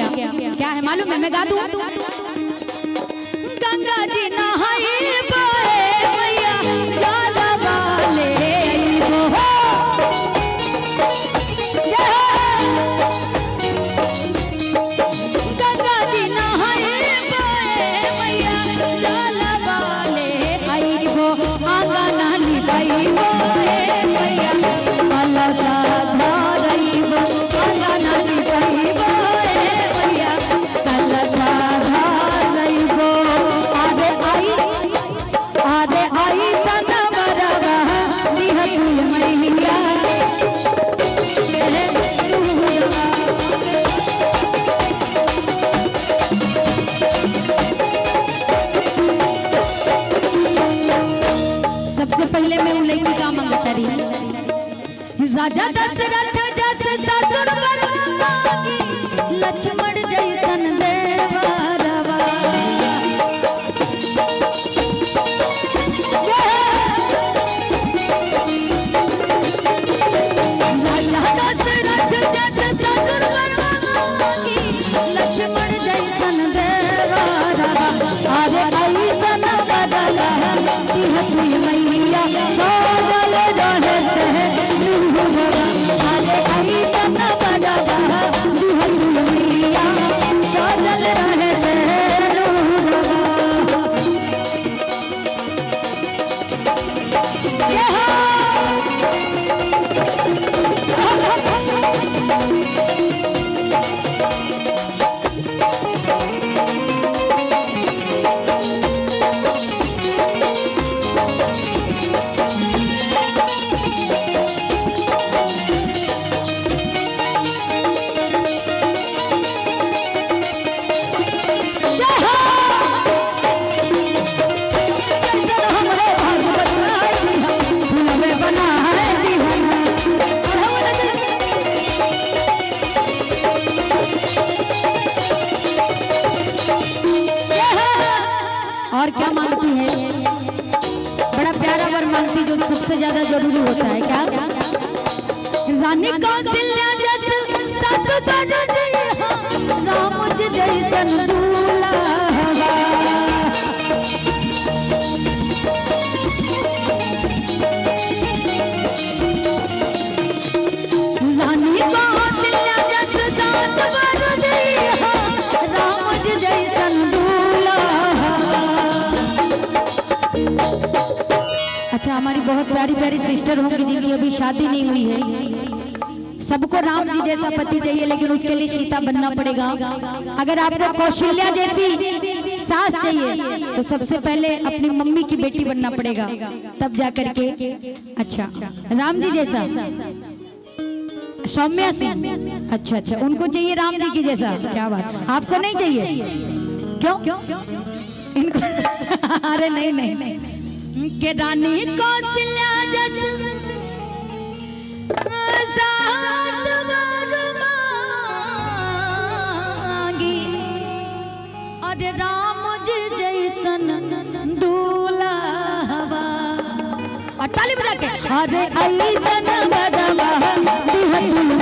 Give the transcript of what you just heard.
गया। क्या है मालूम है? मैं गा दूं। गंगा जी नहाए बहे मैया जलवा ले आइबो हो। गंगा जी नहाए बहे मैया जलवा ले आइबो। आंगन लिपाइबो मैया कलशा धरइबो। आंगन लिपाइबो मैया कलशा धरइबो। आरे आई जनवरवा दिहतु मैया सबसे पहले मैं उलैकी का मंगता रही। राजा दशरथ जस ससुर वर मांगी लक्ष्मण जैसन देवरवा। राजा दशरथ जस ससुर वर मांगी लक्ष्मण जैसन देवरवा। अरे ऐसन बदला दिहतु मैया सोजल रहे से लुहुरवा। अरे ऐसन बदला दिहतु मैया सोजल रहे से लुहुरवा। और क्या मांगती है? बड़ा प्यारा वर मांगती जो सबसे ज्यादा जरूरी होता है। क्या? रानी कौशल्या जस सासु बन दिया राम जी जैसन दूल्हा। रानी कौशल्या जस सासु बन दिया राम जी जैसन दूल्हा। अच्छा, हमारी बहुत प्यारी प्यारी सिस्टर होंगी जिनकी अभी शादी नहीं हुई है। सबको राम जी जैसा पति चाहिए, लेकिन उसके लिए सीता बनना पड़ेगा। अगर आपको कौशल्या जैसी सास चाहिए तो सबसे पहले अपनी मम्मी की बेटी बनना पड़ेगा, तब जाकर के। अच्छा, राम जी जैसा सौम्या सिंह। अच्छा अच्छा, उनको चाहिए राम जी की जैसा। क्या बात, आपको नहीं चाहिए? क्यों? इनको अरे नहीं नहीं के रानी कौशल्या जस सास वर मांगी। अरे राम जी जैसन दूल्हा। और ताली बजा के अरे ऐसन बदला दिहतु